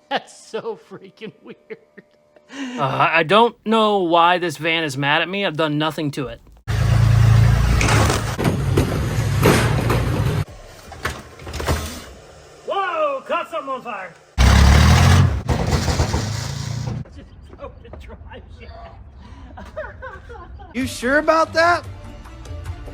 That's so freaking weird. I don't know why this van is mad at me. I've done nothing to it. Whoa! Caught something on fire. Just broke the drive shaft. You sure about that?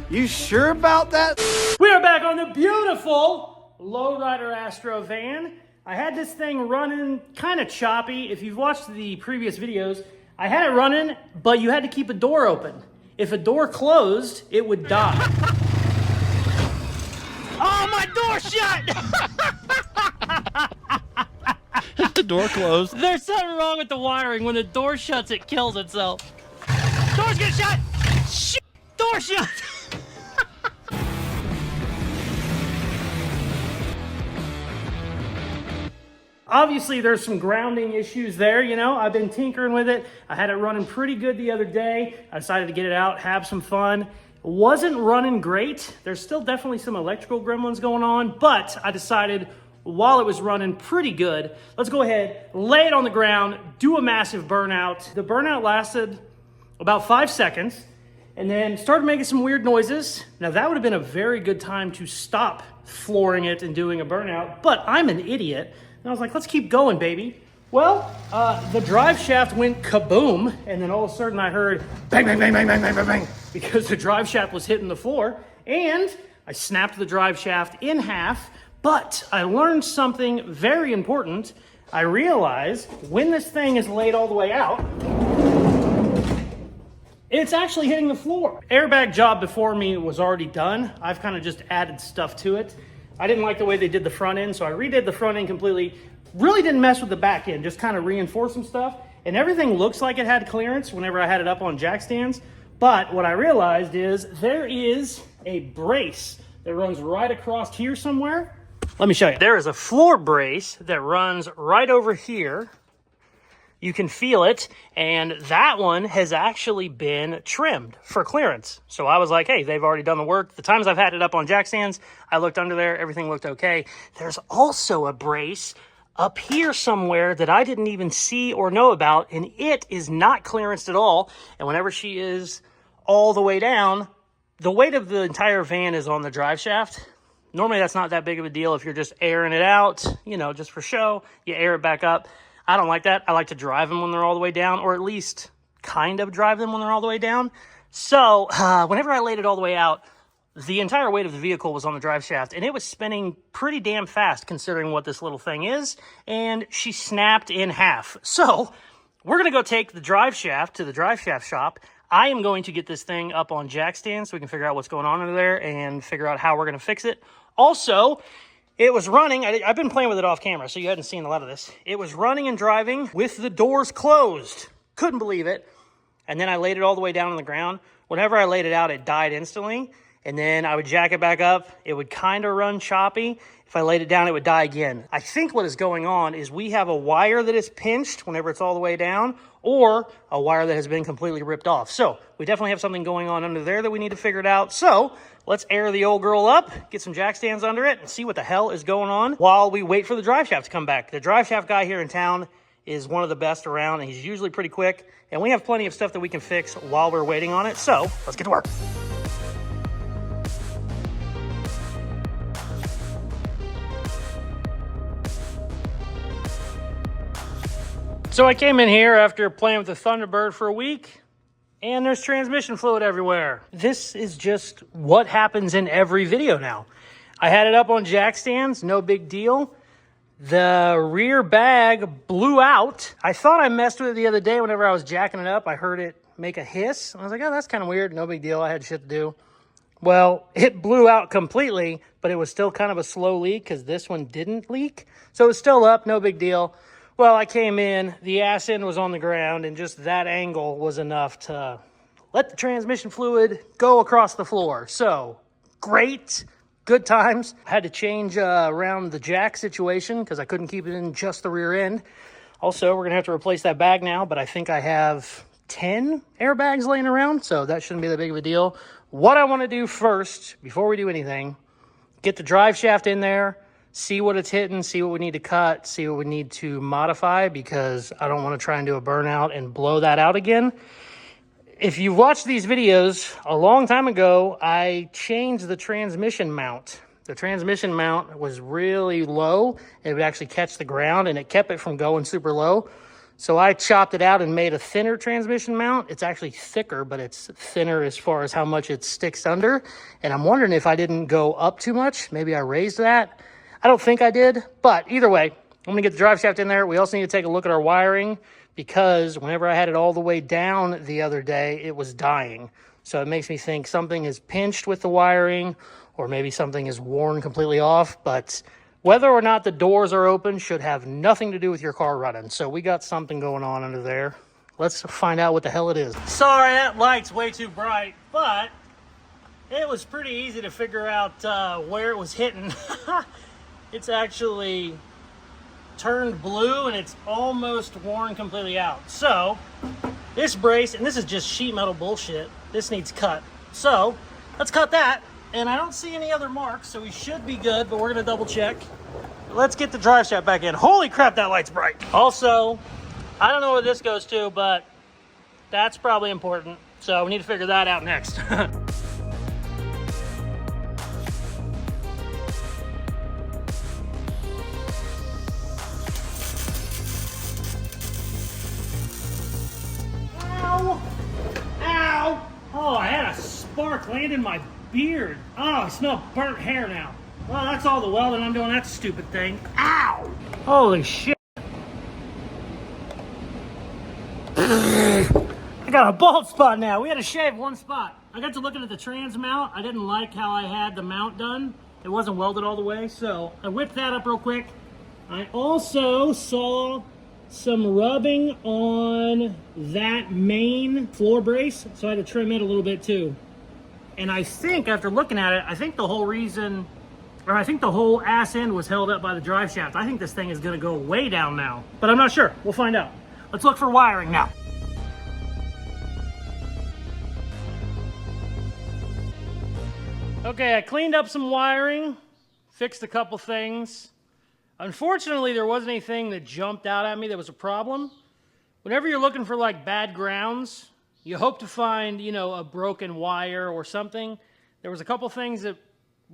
You sure about that? We are back on the beautiful Lowrider Astro van. I had this thing running kind of choppy. If you've watched the previous videos, I had it running, but you had to keep a door open. If a door closed, it would die. Oh, my door shut! Is the door closed? There's something wrong with the wiring. When the door shuts, it kills itself. Door's gonna shut! Shit! Door shut! Obviously, there's some grounding issues there, you know. I've been tinkering with it. I had it running pretty good the other day. I decided to get it out, have some fun. It wasn't running great. There's still definitely some electrical gremlins going on, but I decided while it was running pretty good, let's go ahead, lay it on the ground, do a massive burnout. The burnout lasted about 5 seconds and then started making some weird noises. Now that would have been a very good time to stop flooring it and doing a burnout, but I'm an idiot. And I was like, let's keep going, baby. Well, the drive shaft went kaboom, and then all of a sudden I heard bang, bang, bang, bang, bang, bang, bang, bang, because the drive shaft was hitting the floor, and I snapped the drive shaft in half, but I learned something very important. I realized when this thing is laid all the way out, it's actually hitting the floor. Airbag job before me was already done. I've kind of just added stuff to it. I didn't like the way they did the front end, so I redid the front end completely. Really didn't mess with the back end, just kind of reinforced some stuff. And everything looks like it had clearance whenever I had it up on jack stands. But what I realized is there is a brace that runs right across here somewhere. Let me show you. There is a floor brace that runs right over here. You can feel it, and that one has actually been trimmed for clearance. So I was like, hey, they've already done the work. The times I've had it up on jack stands, I looked under there, everything looked okay. There's also a brace up here somewhere that I didn't even see or know about, and it is not clearanced at all. And whenever she is all the way down, the weight of the entire van is on the drive shaft. Normally that's not that big of a deal if you're just airing it out, you know, just for show, you air it back up. I don't like that. I like to drive them when they're all the way down, or at least kind of drive them when they're all the way down. So whenever I laid it all the way out, the entire weight of the vehicle was on the drive shaft, and it was spinning pretty damn fast considering what this little thing is, and she snapped in half. So we're going to go take the drive shaft to the drive shaft shop. I am going to get this thing up on jack stands so we can figure out what's going on under there and figure out how we're going to fix it. Also, it was running. I've been playing with it off camera, so you hadn't seen a lot of this. It was running and driving with the doors closed. Couldn't believe it. And then I laid it all the way down on the ground. Whenever I laid it out, it died instantly. And then I would jack it back up. It would kind of run choppy. If I laid it down, it would die again. I think what is going on is we have a wire that is pinched whenever it's all the way down, or a wire that has been completely ripped off. So we definitely have something going on under there that we need to figure it out. So let's air the old girl up, get some jack stands under it, and see what the hell is going on while we wait for the drive shaft to come back. The drive shaft guy here in town is one of the best around, and he's usually pretty quick. And we have plenty of stuff that we can fix while we're waiting on it. So let's get to work. So I came in here after playing with the Thunderbird for a week, and there's transmission fluid everywhere. This is just what happens in every video now. I had it up on jack stands, no big deal. The rear bag blew out. I thought I messed with it the other day whenever I was jacking it up. I heard it make a hiss. I was like, oh, that's kind of weird. No big deal. I had shit to do. Well, it blew out completely, but it was still kind of a slow leak because this one didn't leak. So it's still up, no big deal. Well, I came in, the ass end was on the ground, and just that angle was enough to let the transmission fluid go across the floor. So, great, good times. I had to change around the jack situation because I couldn't keep it in just the rear end. Also, we're going to have to replace that bag now, but I think I have 10 airbags laying around, so that shouldn't be that big of a deal. What I want to do first, before we do anything, get the drive shaft in there, see what it's hitting, see what we need to cut, see what we need to modify, because I don't want to try and do a burnout and blow that out again. If you've watched these videos, a long time ago, I changed the transmission mount. The transmission mount was really low. It would actually catch the ground, and it kept it from going super low. So I chopped it out and made a thinner transmission mount. It's actually thicker, but it's thinner as far as how much it sticks under. And I'm wondering if I didn't go up too much. Maybe I raised that. I don't think I did, but either way, I'm gonna get the drive shaft in there. We also need to take a look at our wiring, because whenever I had it all the way down the other day, it was dying. So it makes me think something is pinched with the wiring, or maybe something is worn completely off. But whether or not the doors are open should have nothing to do with your car running. So we got something going on under there. Let's find out what the hell it is. Sorry, that light's way too bright, but it was pretty easy to figure out where it was hitting. It's actually turned blue and it's almost worn completely out. So this brace, and this is just sheet metal bullshit, this needs cut. So let's cut that. And I don't see any other marks, so we should be good, but we're gonna double check. Let's get the drive shaft back in. Holy crap, that light's bright. Also, I don't know where this goes to, but that's probably important. So we need to figure that out next. Ow! Ow! Oh, I had a spark land in my beard. Oh, I smell burnt hair now. Well, that's all the welding I'm doing that stupid thing. Ow! Holy shit. I got a bald spot now. We had to shave one spot. I got to looking at the trans mount. I didn't like how I had the mount done. It wasn't welded all the way, so I whipped that up real quick. I also saw some rubbing on that main floor brace, so I had to trim it a little bit too. And I think, after looking at it, I think the whole reason, or I think the whole ass end was held up by the drive shaft. I think this thing is gonna go way down now, but I'm not sure. We'll find out. Let's look for wiring now. Okay, I cleaned up some wiring, fixed a couple things. Unfortunately, there wasn't anything that jumped out at me that was a problem. Whenever you're looking for like bad grounds, you hope to find, you know, a broken wire or something. There was a couple things that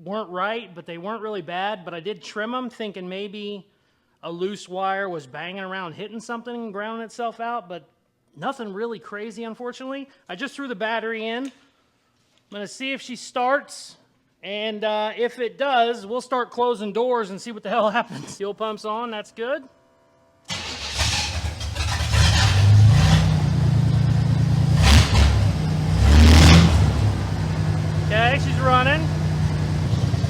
weren't right, but they weren't really bad. But I did trim them, thinking maybe a loose wire was banging around, hitting something and grounding itself out, but nothing really crazy, unfortunately. I just threw the battery in. I'm gonna see if she starts, and if it does, we'll start closing doors and see what the hell happens. Fuel pump's on, that's good. Okay, she's running.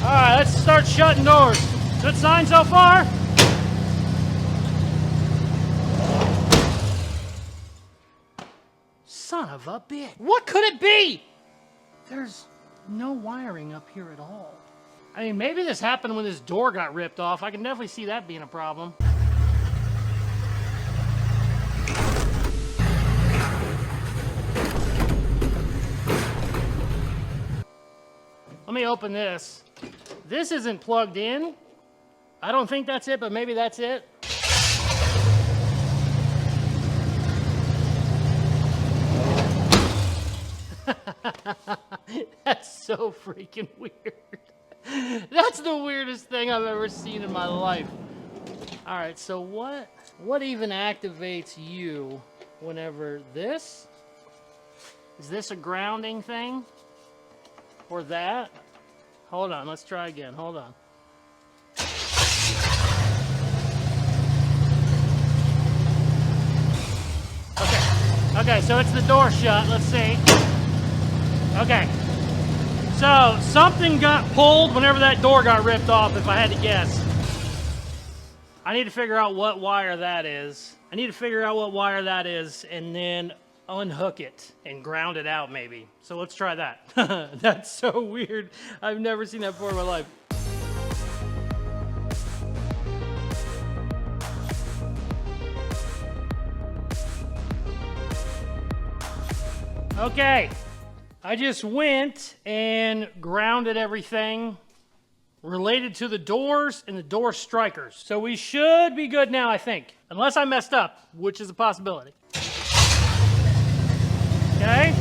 All right, let's start shutting doors. Good sign so far. Son of a bitch. What could it be? There's no wiring up here at all. I mean, maybe this happened when this door got ripped off. I can definitely see that being a problem. Let me open this. This isn't plugged in. I don't think that's it, but maybe that's it. That's so freaking weird. That's the weirdest thing I've ever seen in my life. All right, so what even activates you whenever this? Is this a grounding thing? Or that? Hold on, let's try again, hold on. Okay, so it's the door shut, let's see. Okay, so something got pulled whenever that door got ripped off, if I had to guess. I need to figure out what wire that is. And then unhook it and ground it out maybe. So let's try that. That's so weird. I've never seen that before in my life. Okay, I just went and grounded everything related to the doors and the door strikers. So we should be good now, I think. Unless I messed up, which is a possibility. Okay.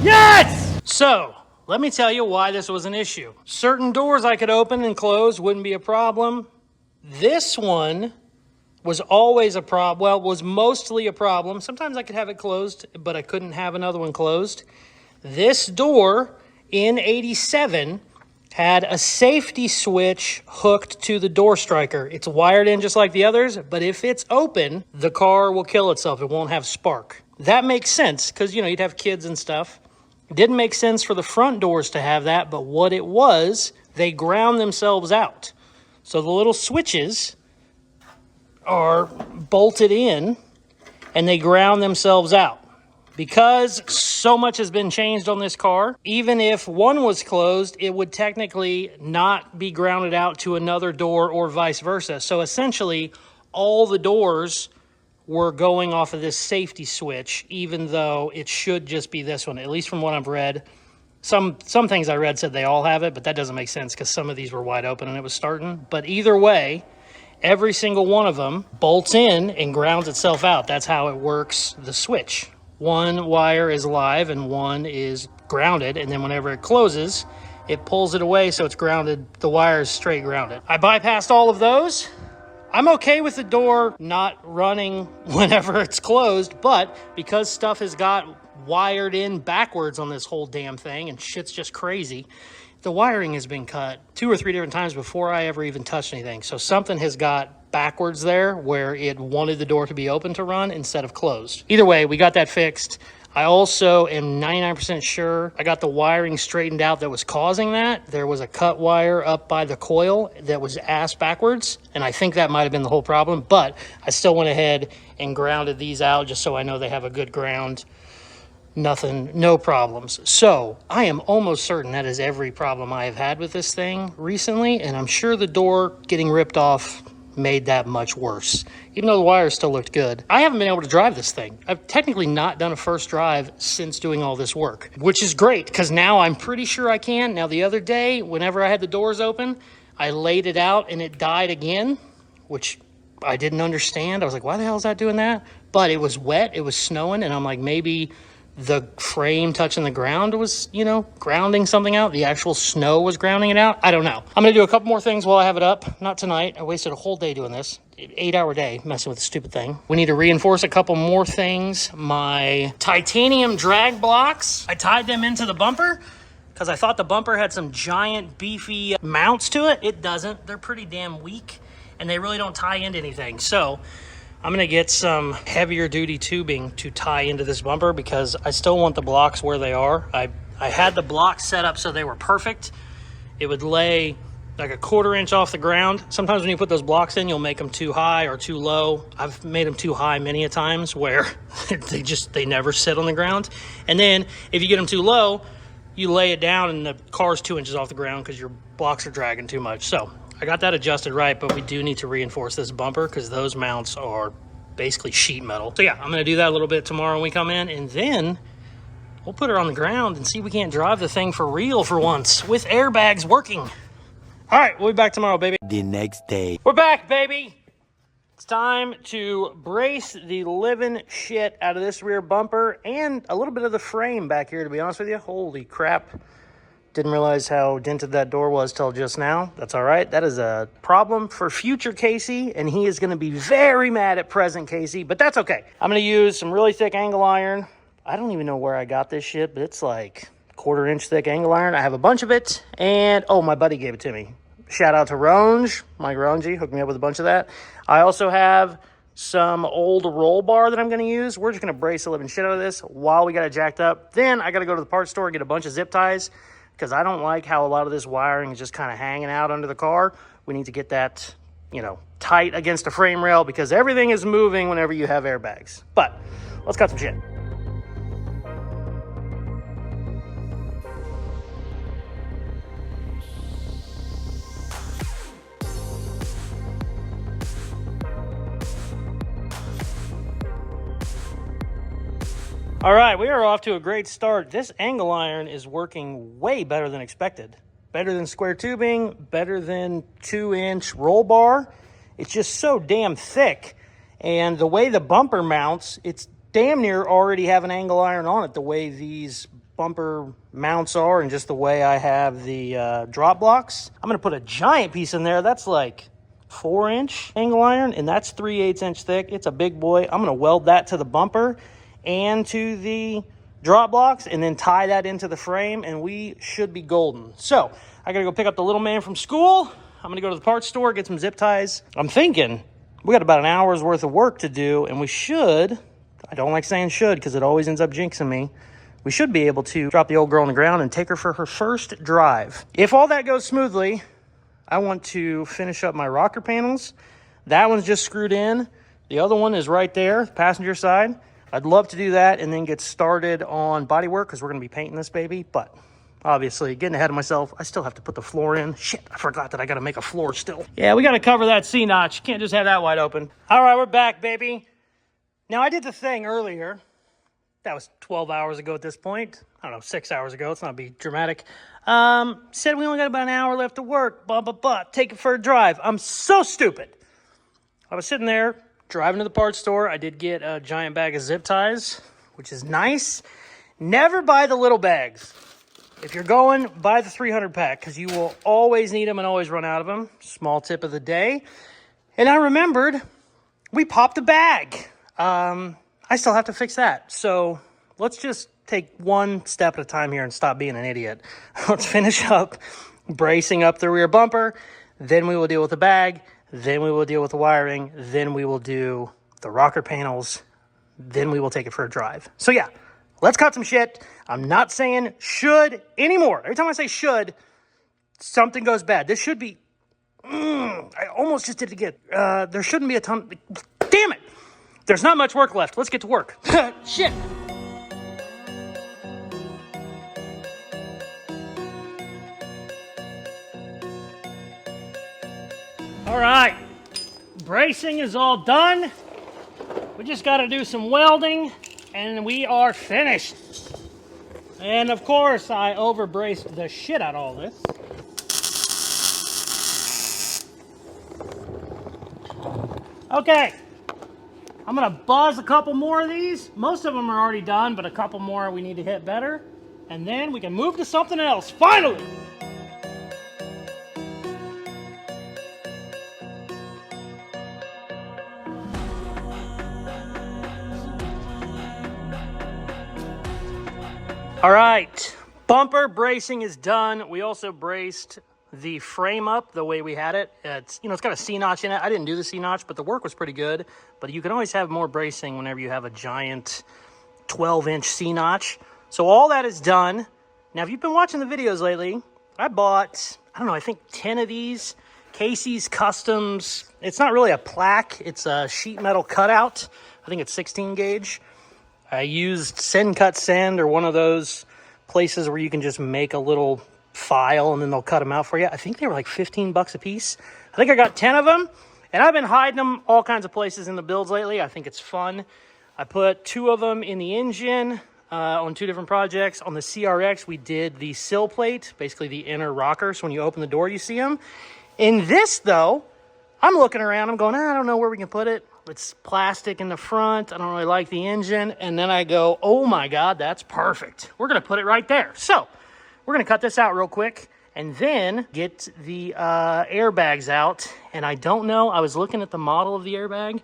Yes! So, let me tell you why this was an issue. Certain doors I could open and close, wouldn't be a problem. This one was always a problem. Well, was mostly a problem. Sometimes I could have it closed, but I couldn't have another one closed. This door in 87 had a safety switch hooked to the door striker. It's wired in just like the others, but if it's open, the car will kill itself. It won't have spark. That makes sense because, you know, you'd have kids and stuff. It didn't make sense for the front doors to have that, but what it was, they ground themselves out. So the little switches are bolted in and they ground themselves out. Because so much has been changed on this car, even if one was closed, it would technically not be grounded out to another door or vice versa. So essentially, all the doors were going off of this safety switch, even though it should just be this one, at least from what I've read. Some things I read said they all have it, but that doesn't make sense because some of these were wide open and it was starting. But either way, every single one of them bolts in and grounds itself out. That's how it works, the switch. One wire is live and one is grounded, and then whenever it closes, it pulls it away so it's grounded. The wire is straight grounded. I bypassed all of those. I'm okay with the door not running whenever it's closed, but because stuff has got wired in backwards on this whole damn thing and shit's just crazy, the wiring has been cut 2 or 3 different times before I ever even touched anything. So something has got backwards there where it wanted the door to be open to run instead of closed. Either way, we got that fixed. I also am 99% sure I got the wiring straightened out that was causing that. There was a cut wire up by the coil that was ass backwards, and I think that might have been the whole problem, but I still went ahead and grounded these out just so I know they have a good ground. Nothing, no problems. So I am almost certain that is every problem I have had with this thing recently, and I'm sure the door getting ripped off made that much worse, even though the wires still looked good. I haven't been able to drive this thing. I've technically not done a first drive since doing all this work, which is great because now I'm pretty sure I can. Now the other day, whenever I had the doors open, I laid it out and it died again, which I didn't understand. I was like, why the hell is that doing that? But it was wet, it was snowing, and I'm like, maybe the frame touching the ground was, you know, grounding something out. The actual snow was grounding it out. I don't know. I'm going to do a couple more things while I have it up. Not tonight. I wasted a whole day doing this. 8-hour day messing with the stupid thing. We need to reinforce a couple more things. My titanium drag blocks, I tied them into the bumper because I thought the bumper had some giant beefy mounts to it. It doesn't. They're pretty damn weak and they really don't tie into anything. So I'm gonna get some heavier duty tubing to tie into this bumper because I still want the blocks where they are. I had the blocks set up so they were perfect. It would lay like a 1/4 inch off the ground. Sometimes when you put those blocks in, you'll make them too high or too low. I've made them too high many a times where they never sit on the ground. And then if you get them too low, you lay it down and the car's 2 inches off the ground because your blocks are dragging too much. So I got that adjusted right, but we do need to reinforce this bumper because those mounts are basically sheet metal. So yeah, I'm gonna do that a little bit tomorrow when we come in, and then we'll put her on the ground and see if we can't drive the thing for real for once with airbags working. All right, we'll be back tomorrow, baby. The next day. We're back, baby. It's time to brace the living shit out of this rear bumper and a little bit of the frame back here, to be honest with you. Holy crap. Didn't realize how dented that door was till just now. That's all right. That is a problem for future Casey, and he is going to be very mad at present Casey, but that's okay. I'm going to use some really thick angle iron. I don't even know where I got this shit, but it's like 1/4 inch thick angle iron. I have a bunch of it, and oh, my buddy gave it to me. Shout out to Ronge. Mike Ronge hooked me up with a bunch of that. I also have some old roll bar that I'm going to use. We're just going to brace the living shit out of this while we got it jacked up. Then I got to go to the parts store and get a bunch of zip ties, because I don't like how a lot of this wiring is just kind of hanging out under the car. We need to get that, you know, tight against the frame rail because everything is moving whenever you have airbags. But let's cut some shit. All right, we are off to a great start. This angle iron is working way better than expected. Better than square tubing, better than 2-inch roll bar. It's just so damn thick. And the way the bumper mounts, it's damn near already have an angle iron on it, the way these bumper mounts are and just the way I have the drop blocks. I'm gonna put a giant piece in there. That's like 4-inch angle iron, and that's 3/8 inch thick. It's a big boy. I'm gonna weld that to the bumper and to the drop blocks and then tie that into the frame, and we should be golden. So I gotta go pick up the little man from school. I'm gonna go to the parts store, get some zip ties. I'm thinking we got about an hour's worth of work to do, and we should, I don't like saying should because it always ends up jinxing me, we should be able to drop the old girl on the ground and take her for her first drive. If all that goes smoothly, I want to finish up my rocker panels. That one's just screwed in. The other one is right there, passenger side. I'd love to do that and then get started on bodywork because we're going to be painting this baby. But obviously, getting ahead of myself, I still have to put the floor in. Shit, I forgot that I got to make a floor still. Yeah, we got to cover that C-notch. Can't just have that wide open. All right, we're back, baby. Now, I did the thing earlier. That was 12 hours ago at this point. I don't know, 6 hours ago. Let's not be dramatic. Said we only got about an hour left to work. Take it for a drive. I'm so stupid. I was sitting there driving to the parts store. I did get a giant bag of zip ties, which is nice. Never buy the little bags. If you're going, buy the 300 pack because you will always need them and always run out of them. Small tip of the day. And I remembered we popped a bag. I still have to fix that. So let's just take one step at a time here and stop being an idiot. Let's finish up bracing up the rear bumper. Then we will deal with the bag. Then we will deal with the wiring. Then we will do the rocker panels. Then we will take it for a drive. So yeah, let's cut some shit. I'm not saying should anymore. Every time I say should, something goes bad. This should be, I almost just did it again. There shouldn't be a ton, damn it. There's not much work left. Let's get to work. Shit. All right, bracing is all done. We just got to do some welding and we are finished. And of course, I over-braced the shit out of all this. Okay, I'm gonna buzz a couple more of these. Most of them are already done, but a couple more we need to hit better. And then we can move to something else, finally! All right, bumper bracing is done. We also braced the frame up the way we had it. It's got a C-notch in it. I didn't do the C-notch, but the work was pretty good. But you can always have more bracing whenever you have a giant 12-inch C-notch. So all that is done. Now, if you've been watching the videos lately, I bought, I think 10 of these Caseyscustoms. It's not really a plaque. It's a sheet metal cutout. I think it's 16 gauge. I used Send Cut Send or one of those places where you can just make a little file and then they'll cut them out for you. I think they were like 15 bucks a piece. I think I got 10 of them, and I've been hiding them all kinds of places in the builds lately. I think it's fun. I put 2 of them in the engine on 2 different projects. On the CRX, we did the sill plate, basically the inner rocker. So when you open the door, you see them. In this, though, I'm looking around. I'm going, I don't know where we can put it. It's plastic in the front. I don't really like the engine. And then I go, oh my God, that's perfect. We're going to put it right there. So we're going to cut this out real quick and then get the airbags out. And I don't know. I was looking at the model of the airbag.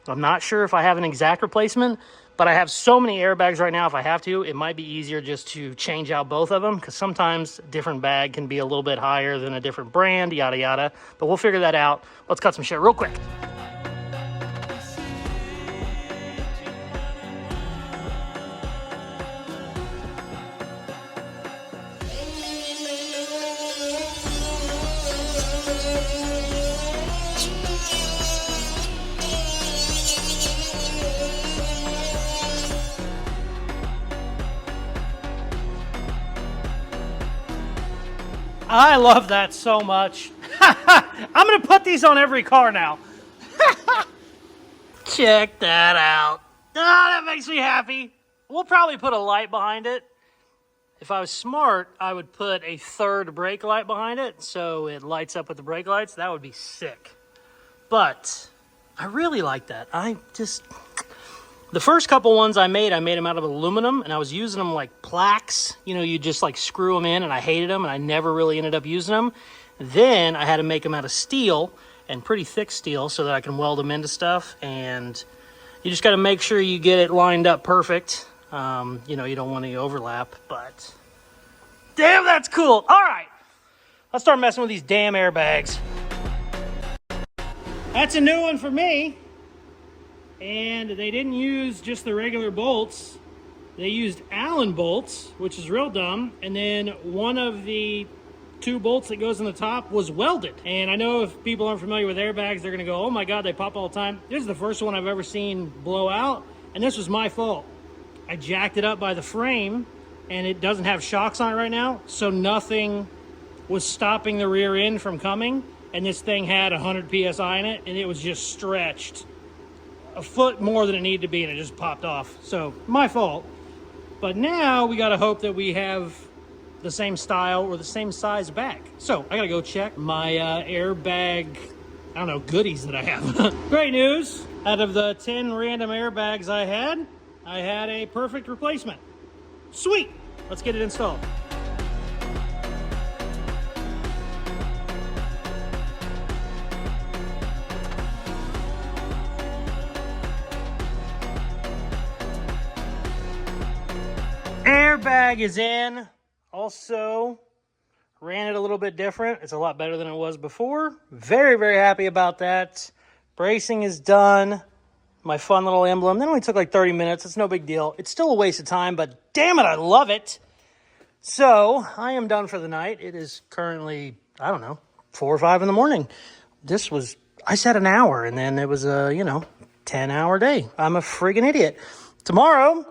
I'm not sure if I have an exact replacement, but I have so many airbags right now. If I have to, it might be easier just to change out both of them because sometimes a different bag can be a little bit higher than a different brand, yada, yada. But we'll figure that out. Let's cut some shit real quick. I love that so much. I'm going to put these on every car now. Check that out. Oh, that makes me happy. we'll probably put a light behind it. If I was smart, I would put a third brake light behind it so it lights up with the brake lights. That would be sick. But I really like that. The first couple ones I made them out of aluminum, and I was using them like plaques. You know, you just like screw them in, and I hated them, and I never really ended up using them. Then I had to make them out of steel, and pretty thick steel, so that I can weld them into stuff. And you just got to make sure you get it lined up perfect. You know, you don't want any overlap, but damn, that's cool. All right, let's start messing with these damn airbags. That's a new one for me. And they didn't use just the regular bolts. They used Allen bolts, which is real dumb. And then one of the 2 bolts that goes in the top was welded. And I know if people aren't familiar with airbags, they're gonna go, oh my God, they pop all the time. This is the first one I've ever seen blow out, and this was my fault. I jacked it up by the frame, and it doesn't have shocks on it right now, so nothing was stopping the rear end from coming, and this thing had 100 PSI in it, and it was just stretched a foot more than it needed to be, and it just popped off. So, my fault. But now, we gotta hope that we have the same style or the same size back. So, I gotta go check my airbag, I don't know, goodies that I have. Great news! Out of the 10 random airbags I had a perfect replacement. Sweet! Let's get it installed. Airbag is in. Also, ran it a little bit different. It's a lot better than it was before. Very, very happy about that. Bracing is done. My fun little emblem. That only took like 30 minutes. It's no big deal. It's still a waste of time, but damn it, I love it. So, I am done for the night. It is currently, I don't know, 4 or 5 in the morning. I said an hour, and then it was a, 10-hour day. I'm a friggin' idiot. Tomorrow,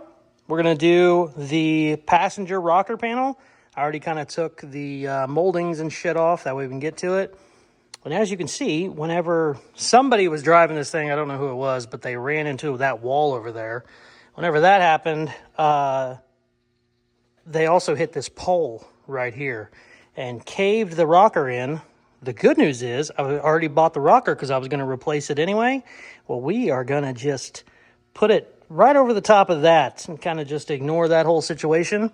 we're going to do the passenger rocker panel. I already kind of took the moldings and shit off. That way we can get to it. And as you can see, whenever somebody was driving this thing, I don't know who it was, but they ran into that wall over there. Whenever that happened, they also hit this pole right here and caved the rocker in. The good news is I already bought the rocker because I was going to replace it anyway. Well, we are going to just put it right over the top of that and kind of just ignore that whole situation.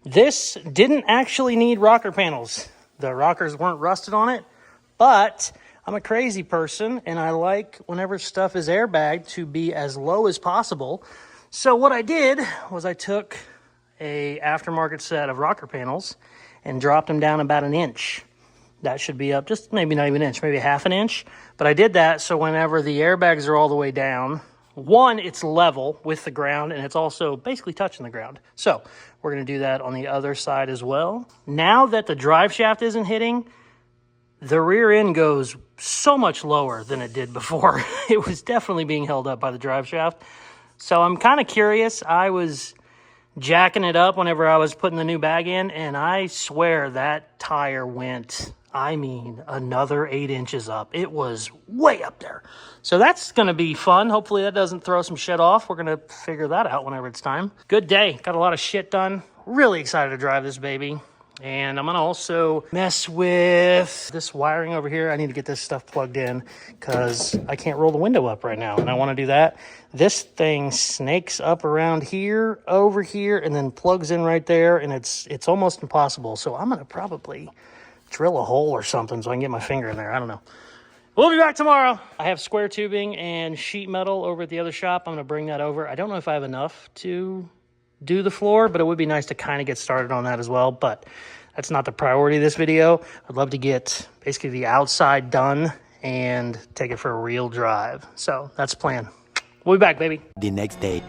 This didn't actually need rocker panels. The rockers weren't rusted on it. But I'm a crazy person, and I like whenever stuff is airbagged to be as low as possible. So what I did was I took a aftermarket set of rocker panels and dropped them down about 1 inch. That should be up just maybe not even an inch, maybe half an inch. But I did that so whenever the airbags are all the way down, one, it's level with the ground, and it's also basically touching the ground. So we're going to do that on the other side as well. Now that the drive shaft isn't hitting, the rear end goes so much lower than it did before. It was definitely being held up by the drive shaft. So I'm kind of curious. I was jacking it up whenever I was putting the new bag in, and I swear that tire went, another 8 inches up. It was way up there. So that's going to be fun. Hopefully that doesn't throw some shit off. We're going to figure that out whenever it's time. Good day. Got a lot of shit done. Really excited to drive this baby. And I'm going to also mess with this wiring over here. I need to get this stuff plugged in because I can't roll the window up right now, and I want to do that. This thing snakes up around here, over here, and then plugs in right there, and it's almost impossible. So I'm going to probably drill a hole or something so I can get my finger in there. I don't know. We'll be back tomorrow. I have square tubing and sheet metal over at the other shop. I'm going to bring that over. I don't know if I have enough to do the floor, but it would be nice to kind of get started on that as well. But that's not the priority of this video. I'd love to get basically the outside done and take it for a real drive. So that's the plan. We'll be back, baby. The next day.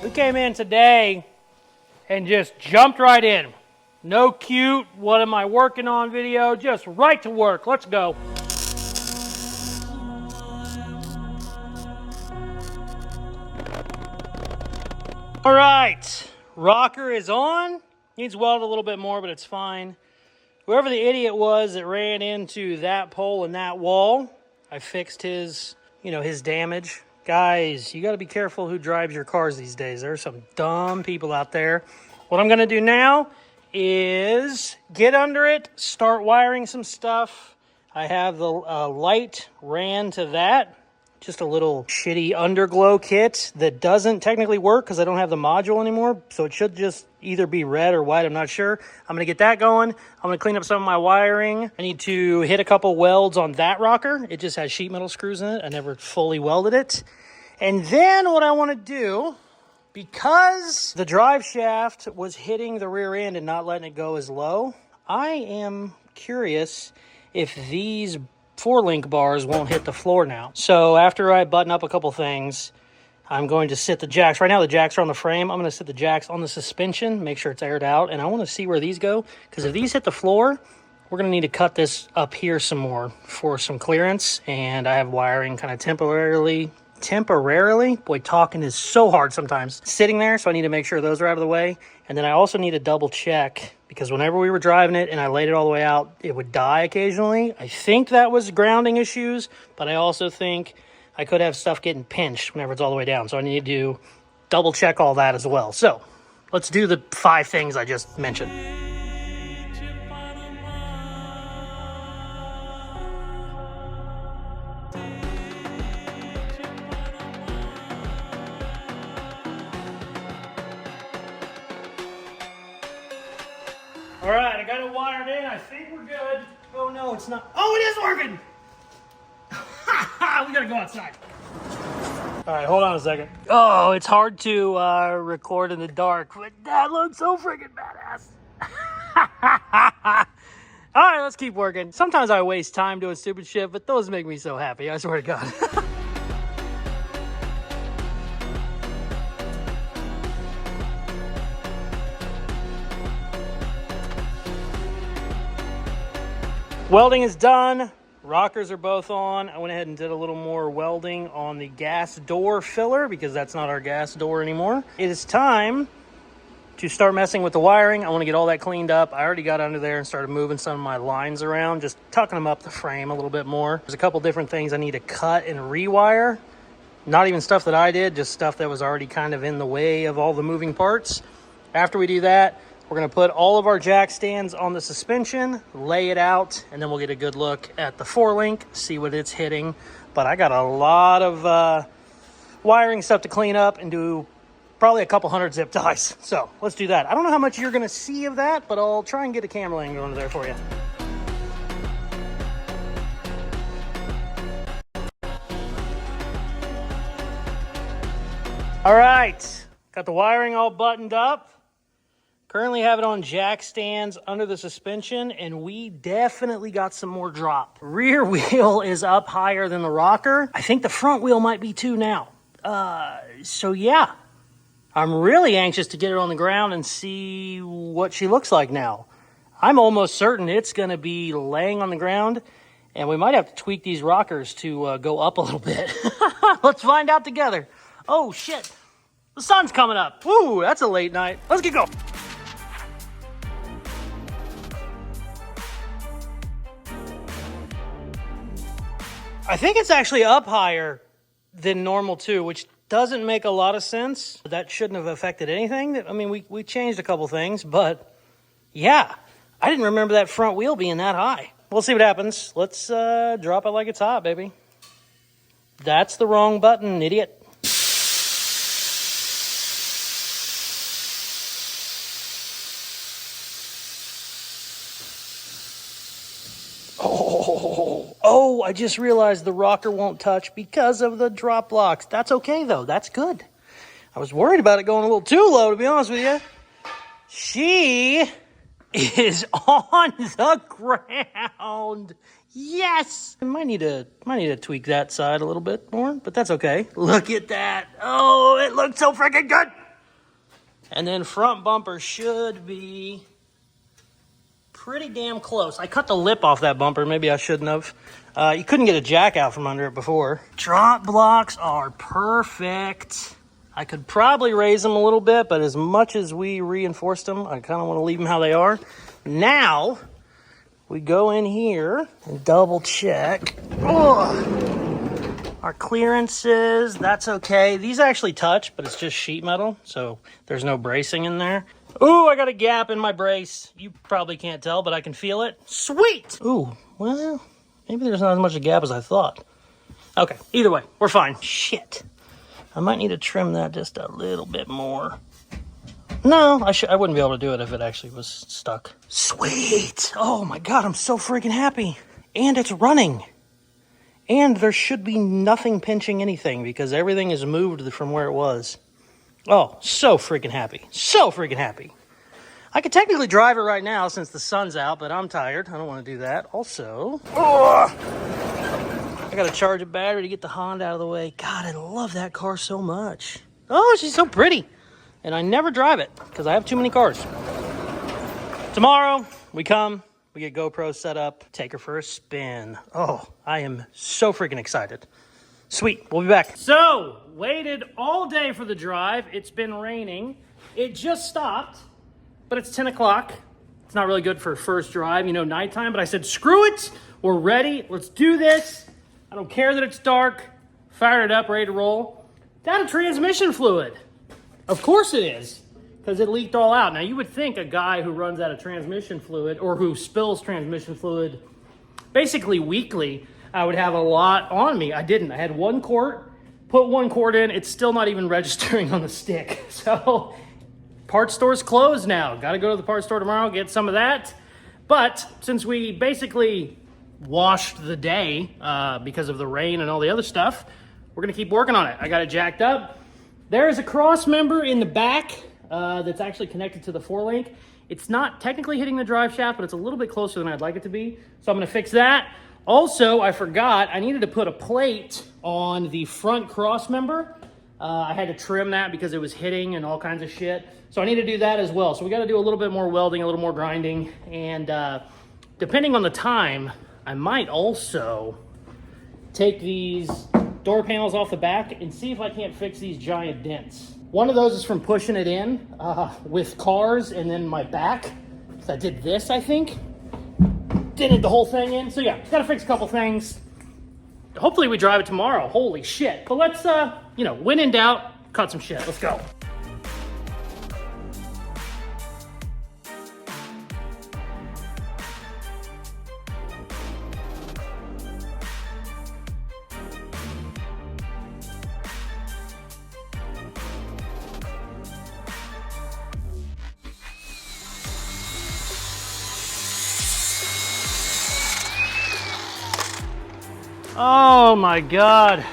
We came in today and just jumped right in. No cute, what am I working on video, just right to work. Let's go. All right, rocker is on. Needs welded a little bit more, but it's fine. Whoever the idiot was that ran into that pole and that wall, I fixed his, his damage. Guys, you got to be careful who drives your cars these days. There's some dumb people out there. What I'm going to do now is get under it, start wiring some stuff. I have the light ran to that. Just a little shitty underglow kit that doesn't technically work because I don't have the module anymore. So it should just either be red or white. I'm not sure. I'm going to get that going. I'm going to clean up some of my wiring. I need to hit a couple welds on that rocker. It just has sheet metal screws in it. I never fully welded it. And then what I want to do, because the drive shaft was hitting the rear end and not letting it go as low, I am curious if these 4-link bars won't hit the floor now. So after I button up a couple things, I'm going to sit the jacks. Right now the jacks are on the frame. I'm going to sit the jacks on the suspension, make sure it's aired out, and I want to see where these go, because if these hit the floor, we're going to need to cut this up here some more for some clearance, and I have wiring kind of temporarily, boy, talking is so hard sometimes, sitting there, so I need to make sure those are out of the way. And then I also need to double check, because whenever we were driving it and I laid it all the way out, it would die occasionally. I think that was grounding issues, but I also think I could have stuff getting pinched whenever it's all the way down. So I need to double check all that as well. So let's do the 5 things I just mentioned. All right, I got it wired in. I think we're good. Oh, no, it's not. Oh, it is working. We got to go outside. All right, hold on a second. Oh, it's hard to record in the dark, but that looks so freaking badass. All right, let's keep working. Sometimes I waste time doing stupid shit, but those make me so happy. I swear to God. Welding is done. Rockers are both on. I went ahead and did a little more welding on the gas door filler because that's not our gas door anymore. It is time to start messing with the wiring. I want to get all that cleaned up. I already got under there and started moving some of my lines around, just tucking them up the frame a little bit more. There's a couple different things I need to cut and rewire. Not even stuff that I did, just stuff that was already kind of in the way of all the moving parts. After we do that, we're going to put all of our jack stands on the suspension, lay it out, and then we'll get a good look at the 4-link, see what it's hitting. But I got a lot of wiring stuff to clean up and do probably a couple hundred zip ties. So let's do that. I don't know how much you're going to see of that, but I'll try and get a camera angle under there for you. All right, got the wiring all buttoned up. Currently have it on jack stands under the suspension, and we definitely got some more drop. Rear wheel is up higher than the rocker. I think the front wheel might be too now. So yeah, I'm really anxious to get it on the ground and see what she looks like now. I'm almost certain it's gonna be laying on the ground, and we might have to tweak these rockers to go up a little bit. Let's find out together. Oh shit, the sun's coming up. Woo, that's a late night. Let's get going. I think it's actually up higher than normal too, which doesn't make a lot of sense. That shouldn't have affected anything. I mean, we changed a couple things, but yeah, I didn't remember that front wheel being that high. We'll see what happens. Let's drop it like it's hot, baby. That's the wrong button, idiot. Oh, I just realized the rocker won't touch because of the drop blocks. That's okay, though. That's good. I was worried about it going a little too low, to be honest with you. She is on the ground. Yes. I might need to tweak that side a little bit more, but that's okay. Look at that. Oh, it looks so freaking good. And then front bumper should be pretty damn close. I cut the lip off that bumper. Maybe I shouldn't have. You couldn't get a jack out from under it before. Drop blocks are perfect. I could probably raise them a little bit, but as much as we reinforced them, I kind of want to leave them how they are. Now, we go in here and double check. Our clearances, that's okay. These actually touch, but it's just sheet metal, so there's no bracing in there. Ooh, I got a gap in my brace. You probably can't tell, but I can feel it. Sweet! Ooh, well, maybe there's not as much a gap as I thought. Okay, either way, we're fine. Shit. I might need to trim that just a little bit more. No, I wouldn't be able to do it if it actually was stuck. Sweet! Oh my god, I'm so freaking happy. And it's running. And there should be nothing pinching anything because everything is moved from where it was. Oh, so freaking happy. So freaking happy. I could technically drive it right now since the sun's out, but I'm tired. I don't want to do that. Also, I got to charge a battery to get the Honda out of the way. God, I love that car so much. Oh, she's so pretty. And I never drive it because I have too many cars. Tomorrow, we come, we get GoPro set up, take her for a spin. Oh, I am so freaking excited. Sweet, we'll be back. So, waited all day for the drive. It's been raining. It just stopped, but it's 10 o'clock. It's not really good for a first drive, you know, nighttime, but I said, screw it. We're ready. Let's do this. I don't care that it's dark. Fired it up, ready to roll. Down to transmission fluid. Of course it is, because it leaked all out. Now, you would think a guy who runs out of transmission fluid or who spills transmission fluid basically weekly, I would have a lot on me. I didn't. I had 1 quart, put 1 quart in. It's still not even registering on the stick. So, parts store's closed now. Got to go to the parts store tomorrow, get some of that. But since we basically washed the day because of the rain and all the other stuff, we're going to keep working on it. I got it jacked up. There is a cross member in the back that's actually connected to the 4-link. It's not technically hitting the drive shaft, but it's a little bit closer than I'd like it to be. So I'm going to fix that. Also, I forgot, I needed to put a plate on the front cross member. I had to trim that because it was hitting and all kinds of shit. So I need to do that as well. So we got to do a little bit more welding, a little more grinding. And depending on the time, I might also take these door panels off the back and see if I can't fix these giant dents. One of those is from pushing it in with cars and then my back. So I did this, I think. Dented the whole thing in. So yeah, gotta fix a couple things. Hopefully we drive it tomorrow. Holy shit. But let's, you know, when in doubt, cut some shit. Let's go. Oh my God,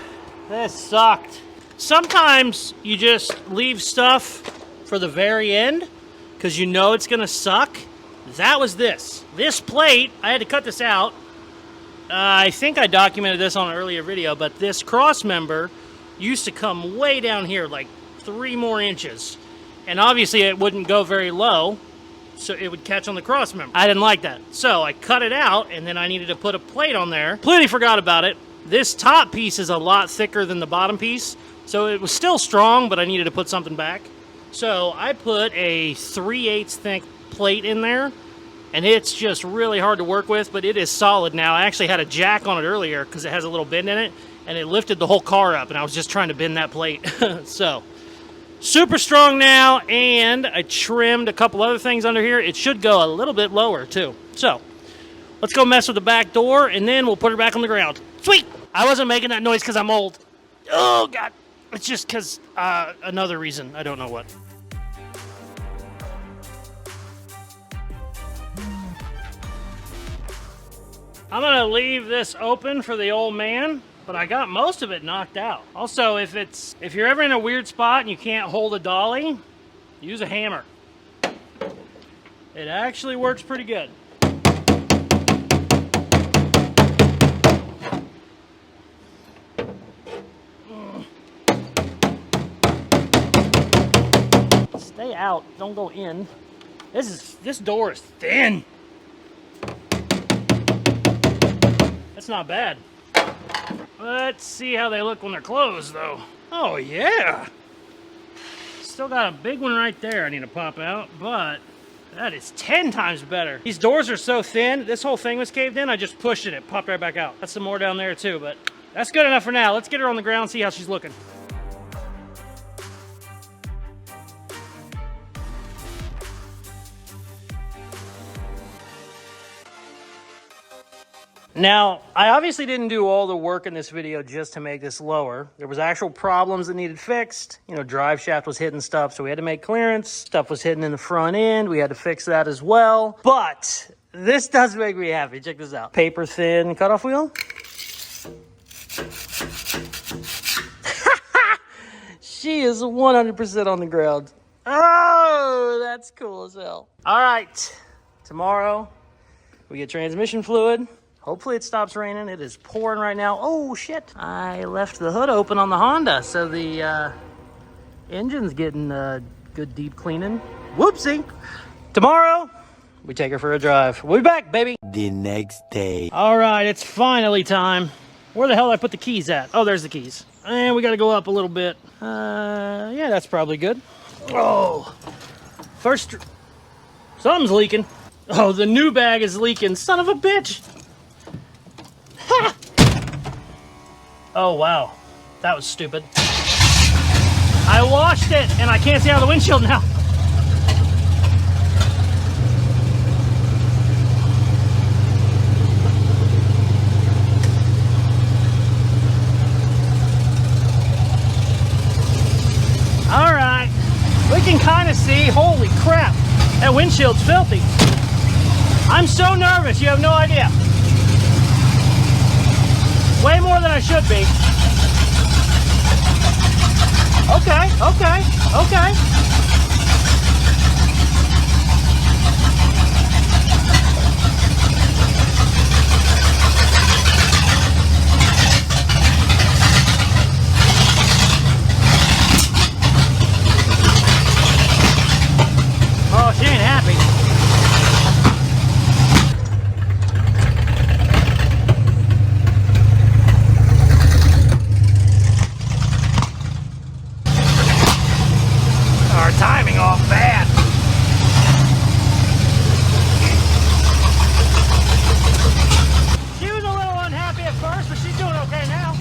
this sucked. Sometimes you just leave stuff for the very end because you know it's gonna suck. That was this. This plate, I had to cut this out. I think I documented this on an earlier video, but this cross member used to come way down here, like 3 more inches. And obviously it wouldn't go very low, so it would catch on the cross member. I didn't like that. So I cut it out, and then I needed to put a plate on there. Completely forgot about it. This top piece is a lot thicker than the bottom piece, so it was still strong, but I needed to put something back. So I put a 3/8 thick plate in there, and it's just really hard to work with, but it is solid now. I actually had a jack on it earlier because it has a little bend in it, and it lifted the whole car up, and I was just trying to bend that plate. So super strong now, and I trimmed a couple other things under here. It should go a little bit lower too. So let's go mess with the back door, and then we'll put her back on the ground. Sweet! I wasn't making that noise because I'm old. Oh God, it's just because another reason, I don't know what. I'm gonna leave this open for the old man, but I got most of it knocked out. Also, if you're ever in a weird spot and you can't hold a dolly, use a hammer. It actually works pretty good. Stay out, don't go in. This door is thin. That's not bad. Let's see how they look when they're closed, though. Oh, yeah. still got a big one right there I need to pop out, but that is 10 times better. These doors are so thin. This whole thing was caved in. I just pushed it. It popped right back out. That's some more down there too, but that's good enough for now. Let's get her on the ground, see how she's looking. Now, I obviously didn't do all the work in this video just to make this lower. There was actual problems that needed fixed. You know, drive shaft was hitting stuff, so we had to make clearance. Stuff was hitting in the front end. We had to fix that as well. But this does make me happy. Check this out. Paper thin cutoff wheel. She is 100% on the ground. Oh, that's cool as hell. All right, tomorrow we get transmission fluid. Hopefully it stops raining. It is pouring right now. Oh, shit. I left the hood open on the Honda, so the engine's getting good deep cleaning. Whoopsie. Tomorrow, we take her for a drive. We'll be back, baby. The next day. All right, it's finally time. Where the hell did I put the keys at? Oh, there's the keys. And we got to go up a little bit. Yeah, that's probably good. Oh, first, something's leaking. Oh, the new bag is leaking. Son of a bitch. Ha! Oh, wow. That was stupid. I washed it, and I can't see out of the windshield now. All right. We can kind of see. Holy crap. That windshield's filthy. I'm so nervous. You have no idea. Way more than I should be. Okay, okay, okay. Oh, she ain't happy. Our timing off bad. She was a little unhappy at first, but she's doing okay now.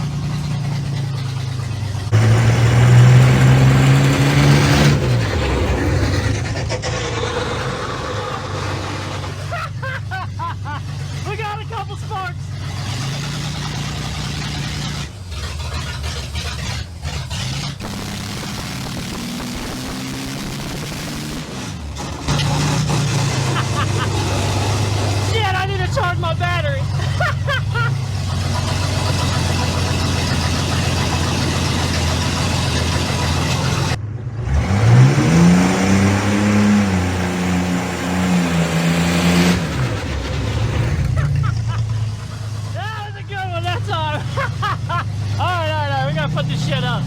We got a couple sparks. Shit, I need to charge my battery. That was a good one that time. All right, we gotta put this shit up.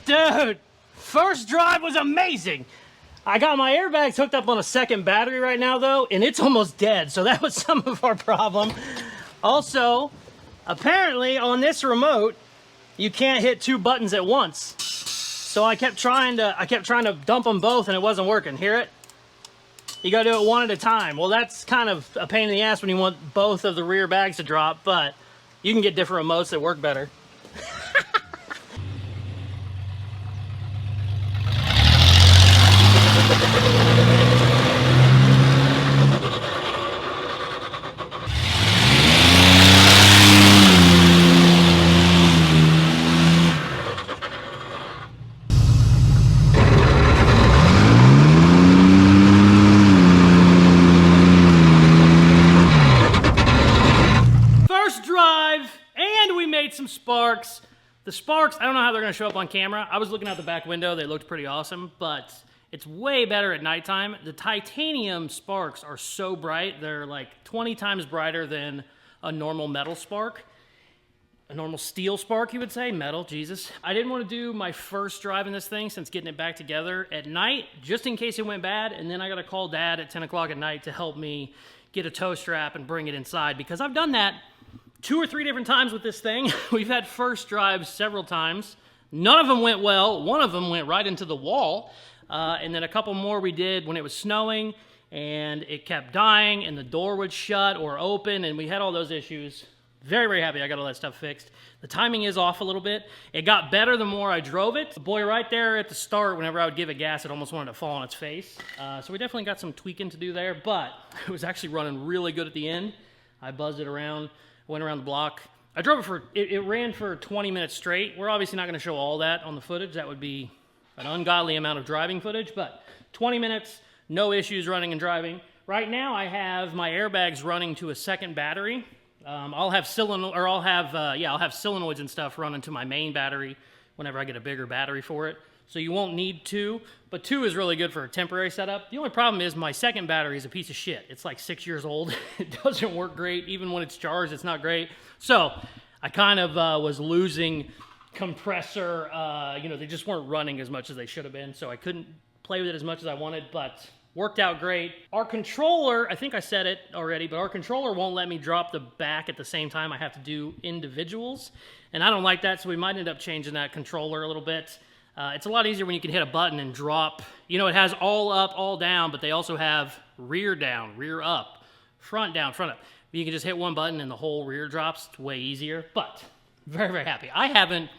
Dude, first drive was amazing. I got my airbags hooked up on a second battery right now though, and it's almost dead, so that was some of our problem. Also, apparently on this remote, you can't hit two buttons at once. So I kept trying to dump them both and it wasn't working. Hear it? You gotta do it one at a time. Well, that's kind of a pain in the ass when you want both of the rear bags to drop, but you can get different remotes that work better. Some sparks. The sparks, I don't know how they're gonna show up on camera. I was looking out the back window, they looked pretty awesome, but it's way better at nighttime. The titanium sparks are so bright, they're like 20 times brighter than a normal metal spark. a normal steel spark, you would say. Metal, Jesus. I didn't want to do my first drive in this thing since getting it back together at night, just in case it went bad, and then I got to call Dad at 10 o'clock at night to help me get a tow strap and bring it inside, because I've done that 2 or 3 different times with this thing. We've had first drives several times. None of them went well. One of them went right into the wall, and then a couple more we did when it was snowing, and it kept dying, and the door would shut or open, and we had all those issues. Very, very happy I got all that stuff fixed. The timing is off a little bit. It got better the more I drove it. The boy, right there at the start, whenever I would give it gas, it almost wanted to fall on its face. So we definitely got some tweaking to do there, but it was actually running really good at the end. I buzzed it around, went around the block. I drove it for, it ran for 20 minutes straight. We're obviously not gonna show all that on the footage. That would be an ungodly amount of driving footage, but 20 minutes, no issues running and driving. Right now I have my airbags running to a second battery. I'll have solenoids and stuff running to my main battery whenever I get a bigger battery for it. So you won't need 2, but 2 is really good for a temporary setup. The only problem is my second battery is a piece of shit. It's like 6 years old. It doesn't work great. Even when it's charged, it's not great. So I kind of was losing compressor, they just weren't running as much as they should have been. So I couldn't play with it as much as I wanted, but worked out great. Our controller, I think I said it already, but our controller won't let me drop the back at the same time. I have to do individuals, and I don't like that, so we might end up changing that controller a little bit. It's a lot easier when you can hit a button and drop. You know, it has all up, all down, but they also have rear down, rear up, front down, front up. You can just hit one button and the whole rear drops. It's way easier, but very, very happy. I haven't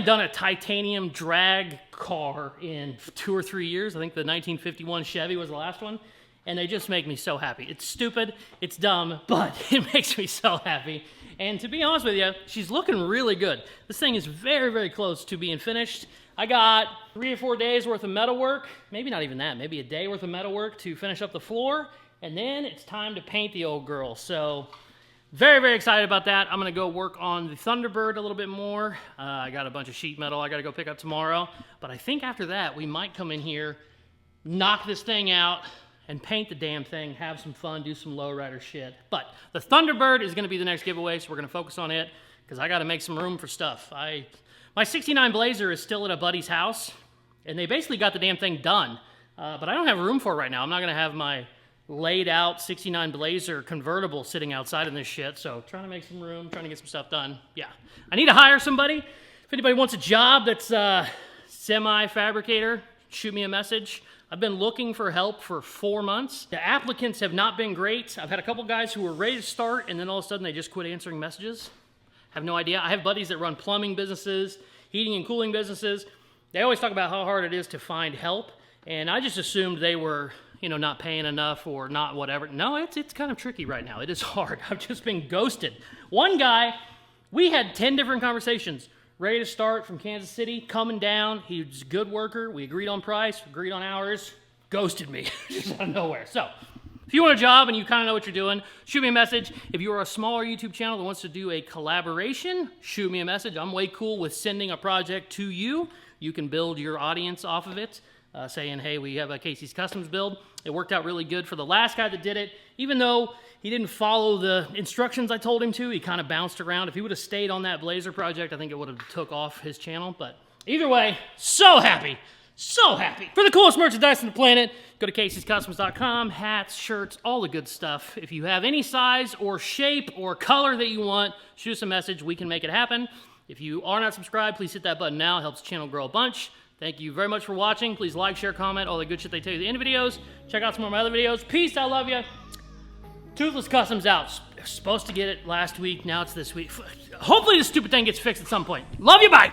done a titanium drag car in 2 or 3 years. I think the 1951 Chevy was the last one, and they just make me so happy. It's stupid, it's dumb, but it makes me so happy. And to be honest with you, she's looking really good. This thing is very, very close to being finished. I got 3 or 4 days worth of metal work, maybe not even that, maybe a day worth of metal work to finish up the floor, and then it's time to paint the old girl. So very, very excited about that. I'm gonna go work on the Thunderbird a little bit more. I got a bunch of sheet metal I gotta go pick up tomorrow. But I think after that, we might come in here, knock this thing out, and paint the damn thing, have some fun, do some lowrider shit. But the Thunderbird is gonna be the next giveaway, so we're gonna focus on it, because I gotta make some room for stuff. My 69 Blazer is still at a buddy's house, and they basically got the damn thing done. But I don't have room for it right now. I'm not gonna have my laid out 69 Blazer convertible sitting outside in this shit, so trying to make some room, trying to get some stuff done. Yeah, I need to hire somebody. If anybody wants a job that's semi-fabricator, shoot me a message. I've been looking for help for 4 months. The applicants have not been great. I've had a couple guys who were ready to start, and then all of a sudden they just quit answering messages. Have no idea. I have buddies that run plumbing businesses, heating and cooling businesses. They always talk about how hard it is to find help, and I just assumed they were, not paying enough or not whatever. No, it's kind of tricky right now. It is hard. I've just been ghosted. One guy, we had 10 different conversations, ready to start from Kansas City, coming down. He was a good worker. We agreed on price, agreed on hours, ghosted me just out of nowhere. So if you want a job and you kind of know what you're doing, shoot me a message. If you are a smaller YouTube channel that wants to do a collaboration, shoot me a message. I'm way cool with sending a project to you. You can build your audience off of it. Saying, hey, we have a Casey's Customs build. It worked out really good for the last guy that did it. Even though he didn't follow the instructions I told him to, he kind of bounced around. If he would have stayed on that Blazer project, I think it would have took off his channel. But either way, so happy. So happy. For the coolest merchandise on the planet, go to Caseyscustoms.com. Hats, shirts, all the good stuff. If you have any size or shape or color that you want, shoot us a message. We can make it happen. If you are not subscribed, please hit that button now. It helps the channel grow a bunch. Thank you very much for watching. Please like, share, comment, all the good shit they tell you at the end of videos. Check out some more of my other videos. Peace, I love you. Toothless Customs out. Supposed to get it last week, now it's this week. Hopefully this stupid thing gets fixed at some point. Love you, bye.